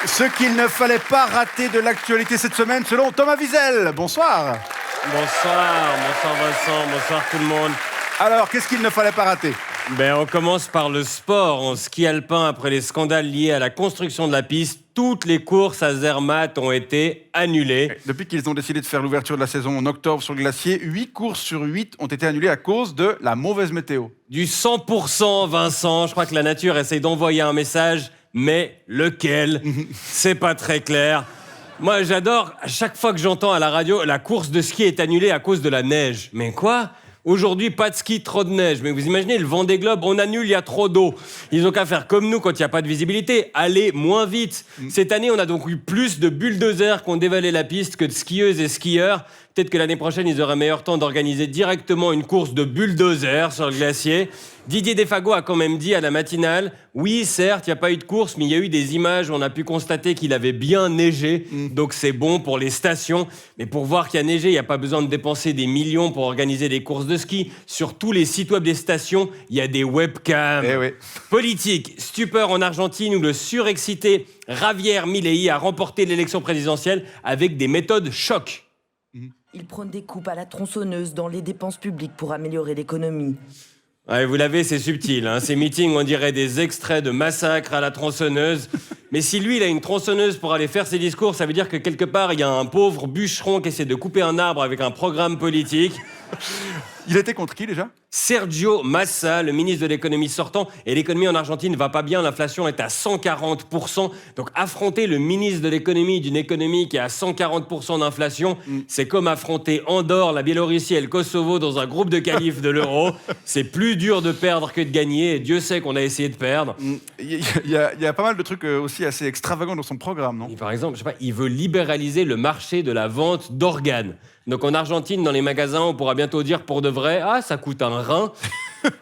Ce qu'il ne fallait pas rater de l'actualité cette semaine, selon Thomas Wiesel. Bonsoir. Bonsoir Vincent, bonsoir tout le monde. Alors, qu'est-ce qu'il ne fallait pas rater ? On commence par le sport. En ski alpin, après les scandales liés à la construction de la piste, toutes les courses à Zermatt ont été annulées. Depuis qu'ils ont décidé de faire l'ouverture de la saison en octobre sur le glacier, 8 courses sur 8 ont été annulées à cause de la mauvaise météo. Du 100%, Vincent. Je crois que la nature essaye d'envoyer un message, mais lequel ? C'est pas très clair. Moi, j'adore, à chaque fois que j'entends à la radio, la course de ski est annulée à cause de la neige. Mais quoi ? Aujourd'hui, pas de ski, trop de neige. Mais vous imaginez, le Vendée Globe, on annule, il y a trop d'eau. Ils ont qu'à faire comme nous quand il n'y a pas de visibilité, aller moins vite. Cette année, on a donc eu plus de bulldozers qui ont dévalé la piste que de skieuses et skieurs. Peut-être que l'année prochaine, ils auraient meilleur temps d'organiser directement une course de bulldozers sur le glacier. Didier Defago a quand même dit à la matinale, oui, certes, il n'y a pas eu de course, mais il y a eu des images où on a pu constater qu'il avait bien neigé, donc c'est bon pour les stations. Mais pour voir qu'il y a neigé, il n'y a pas besoin de dépenser des millions pour organiser des courses de ski. Sur tous les sites web des stations, il y a des webcams. Eh oui. Politique, stupeur en Argentine où le surexcité Javier Milei a remporté l'élection présidentielle avec des méthodes choc. Il prône des coupes à la tronçonneuse dans les dépenses publiques pour améliorer l'économie. Ouais, vous l'avez, c'est subtil. Hein. Ces meetings, on dirait des extraits de massacres à la tronçonneuse. Mais si lui, il a une tronçonneuse pour aller faire ses discours, ça veut dire que quelque part, il y a un pauvre bûcheron qui essaie de couper un arbre avec un programme politique. Il était contre qui déjà ? Sergio Massa, le ministre de l'économie sortant. Et l'économie en Argentine va pas bien, l'inflation est à 140%. Donc affronter le ministre de l'économie d'une économie qui est à 140% d'inflation, c'est comme affronter Andorre, la Biélorussie et le Kosovo dans un groupe de qualifs de l'euro. C'est plus dur de perdre que de gagner, et Dieu sait qu'on a essayé de perdre. Il y a pas mal de trucs aussi assez extravagants dans son programme, non ? Et par exemple, je sais pas, il veut libéraliser le marché de la vente d'organes. Donc en Argentine, dans les magasins, on pourra bientôt dire pour de vrai, ah, ça coûte un rein.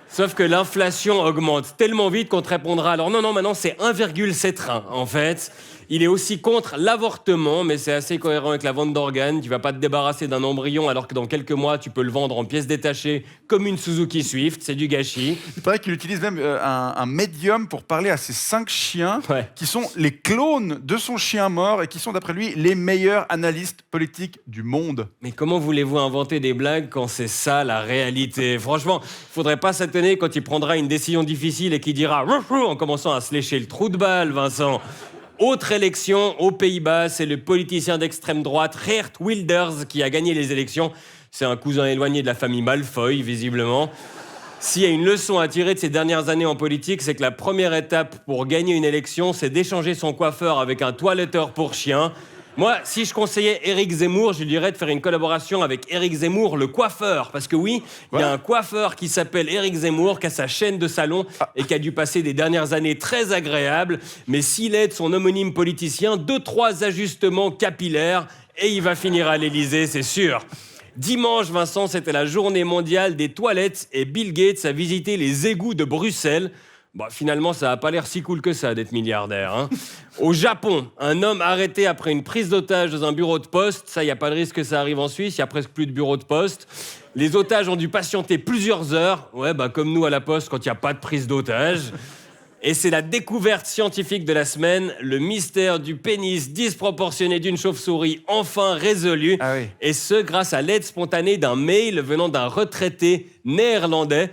Sauf que l'inflation augmente tellement vite qu'on te répondra, alors non, maintenant c'est 1,7 rein, en fait. Il est aussi contre l'avortement, mais c'est assez cohérent avec la vente d'organes. Tu vas pas te débarrasser d'un embryon alors que dans quelques mois, tu peux le vendre en pièces détachées comme une Suzuki Swift. C'est du gâchis. Il paraît qu'il utilise même un médium pour parler à ses 5 chiens, qui sont les clones de son chien mort et qui sont, d'après lui, les meilleurs analystes politiques du monde. Mais comment voulez-vous inventer des blagues quand c'est ça la réalité ? Franchement, faudrait pas s'étonner quand il prendra une décision difficile et qu'il dira « en commençant à se lécher le trou de balle, Vincent ». Autre élection aux Pays-Bas, c'est le politicien d'extrême droite Geert Wilders qui a gagné les élections. C'est un cousin éloigné de la famille Malfoy, visiblement. S'il y a une leçon à tirer de ces dernières années en politique, c'est que la première étape pour gagner une élection, c'est d'échanger son coiffeur avec un toiletteur pour chien. Moi, si je conseillais Éric Zemmour, je lui dirais de faire une collaboration avec Éric Zemmour, le coiffeur. Parce que oui, il y a un coiffeur qui s'appelle Éric Zemmour, qui a sa chaîne de salon et qui a dû passer des dernières années très agréables. Mais s'il aide son homonyme politicien, 2-3 ajustements capillaires et il va finir à l'Élysée, c'est sûr. Dimanche, Vincent, c'était la journée mondiale des toilettes et Bill Gates a visité les égouts de Bruxelles. Finalement, ça n'a pas l'air si cool que ça d'être milliardaire. Hein. Au Japon, un homme arrêté après une prise d'otage dans un bureau de poste. Ça, il n'y a pas de risque que ça arrive en Suisse. Il n'y a presque plus de bureau de poste. Les otages ont dû patienter plusieurs heures. Ouais, comme nous à la poste quand il n'y a pas de prise d'otage. Et c'est la découverte scientifique de la semaine. Le mystère du pénis disproportionné d'une chauve-souris enfin résolu. Ah oui. Et ce, grâce à l'aide spontanée d'un mail venant d'un retraité néerlandais.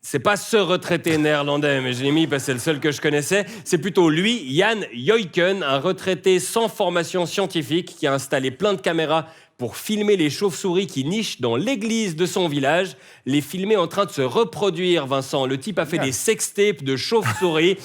C'est pas ce retraité néerlandais, mais je l'ai mis parce que c'est le seul que je connaissais. C'est plutôt lui, Jan Joyken, un retraité sans formation scientifique qui a installé plein de caméras pour filmer les chauves-souris qui nichent dans l'église de son village. Les filmer en train de se reproduire, Vincent. Le type a fait des sextapes de chauves-souris.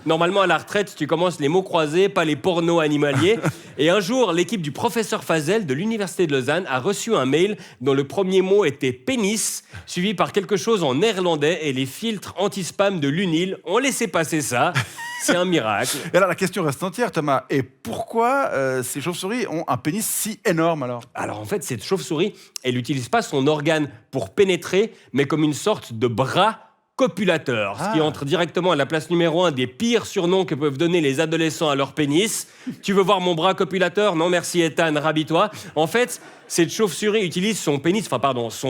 Normalement, à la retraite, tu commences les mots croisés, pas les pornos animaliers. Et un jour, l'équipe du professeur Fazel de l'Université de Lausanne a reçu un mail dont le premier mot était pénis, suivi par quelque chose en néerlandais, et les filtres anti-spam de l'UNIL ont laissé passer ça. C'est un miracle. Et alors, la question reste entière, Thomas. Et pourquoi ces chauves-souris ont un pénis si énorme, alors ? Alors, en fait, cette chauve-souris, elle n'utilise pas son organe pour pénétrer, mais comme une sorte de bras copulateur, ce qui entre directement à la place numéro 1 des pires surnoms que peuvent donner les adolescents à leur pénis. Tu veux voir mon bras copulateur? Non merci Ethan, rhabille-toi. En fait, cette chauve-souris utilise son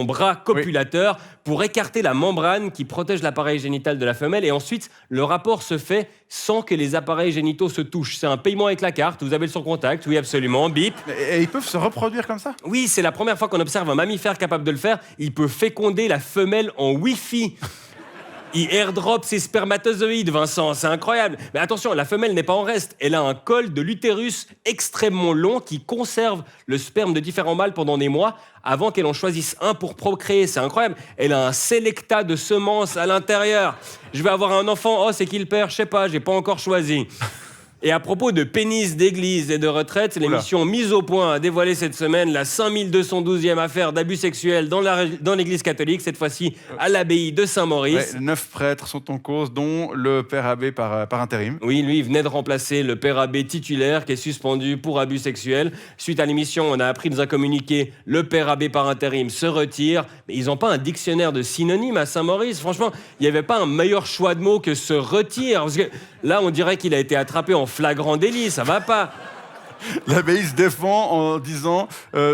bras copulateur pour écarter la membrane qui protège l'appareil génital de la femelle et ensuite le rapport se fait sans que les appareils génitaux se touchent. C'est un paiement avec la carte, vous avez le sans-contact, oui absolument, bip. Et ils peuvent se reproduire comme ça? Oui, c'est la première fois qu'on observe un mammifère capable de le faire. Il peut féconder la femelle en Wi-Fi. Il airdrop ses spermatozoïdes, Vincent, c'est incroyable. Mais attention, la femelle n'est pas en reste. Elle a un col de l'utérus extrêmement long qui conserve le sperme de différents mâles pendant des mois avant qu'elle en choisisse un pour procréer. C'est incroyable. Elle a un sélecta de semences à l'intérieur. Je vais avoir un enfant, oh c'est qui le père? Je sais pas, j'ai pas encore choisi. Et à propos de pénis d'église et de retraite, l'émission Mise au point a dévoilé cette semaine la 5212e affaire d'abus sexuels dans l'église catholique, cette fois-ci à l'abbaye de Saint-Maurice. 9 prêtres sont en cause, dont le père abbé par intérim. Oui, lui, il venait de remplacer le père abbé titulaire qui est suspendu pour abus sexuels. Suite à l'émission, on a appris dans un communiqué, le père abbé par intérim se retire. Mais ils n'ont pas un dictionnaire de synonymes à Saint-Maurice. Franchement, il n'y avait pas un meilleur choix de mots que se retire. Parce que là, on dirait qu'il a été attrapé en flagrant délit, ça va pas. L'abbaye se défend en disant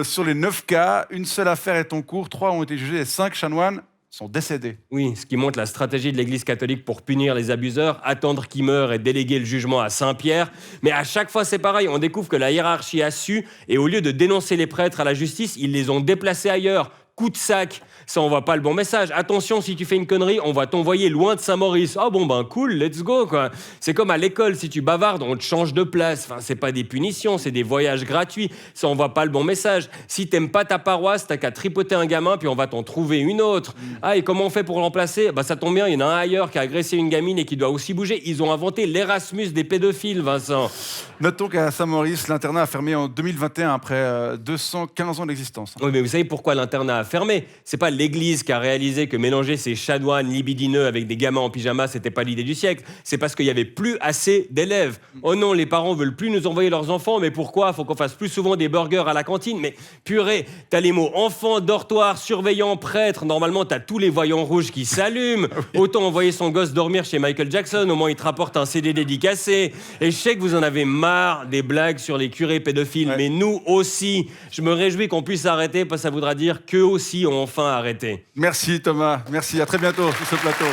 sur les 9 cas, une seule affaire est en cours, 3 ont été jugés et 5 chanoines sont décédés. Oui, ce qui montre la stratégie de l'Église catholique pour punir les abuseurs, attendre qu'ils meurent et déléguer le jugement à Saint-Pierre. Mais à chaque fois, c'est pareil, on découvre que la hiérarchie a su, et au lieu de dénoncer les prêtres à la justice, ils les ont déplacés ailleurs. Coup de sac, ça envoie pas le bon message. Attention, si tu fais une connerie, on va t'envoyer loin de Saint-Maurice. Oh bon ben cool, let's go quoi. C'est comme à l'école, si tu bavardes, on te change de place. Enfin, c'est pas des punitions, c'est des voyages gratuits. Ça envoie pas le bon message. Si t'aimes pas ta paroisse, t'as qu'à tripoter un gamin puis on va t'en trouver une autre. Ah et comment on fait pour le remplacer? Bah ça tombe bien, il y en a un ailleurs qui a agressé une gamine et qui doit aussi bouger. Ils ont inventé l'Erasmus des pédophiles, Vincent. Notons qu'à Saint-Maurice, l'internat a fermé en 2021 après 215 ans d'existence. Oui, mais vous savez pourquoi l'internat a fermé? C'est pas l'Église qui a réalisé que mélanger ces chanoines libidineux avec des gamins en pyjama, c'était pas l'idée du siècle. C'est parce qu'il y avait plus assez d'élèves. Oh non, les parents veulent plus nous envoyer leurs enfants, mais pourquoi? Faut qu'on fasse plus souvent des burgers à la cantine. Mais purée, t'as les mots enfant, dortoir, surveillant, prêtre. Normalement, t'as tous les voyants rouges qui s'allument. Autant envoyer son gosse dormir chez Michael Jackson, au moins il te rapporte un CD dédicacé. Et je sais que vous en avez marre des blagues sur les curés pédophiles, mais nous aussi. Je me réjouis qu'on puisse arrêter parce que ça voudra dire qu'eux aussi ont enfin arrêté. Merci Thomas, merci, à très bientôt sur ce plateau.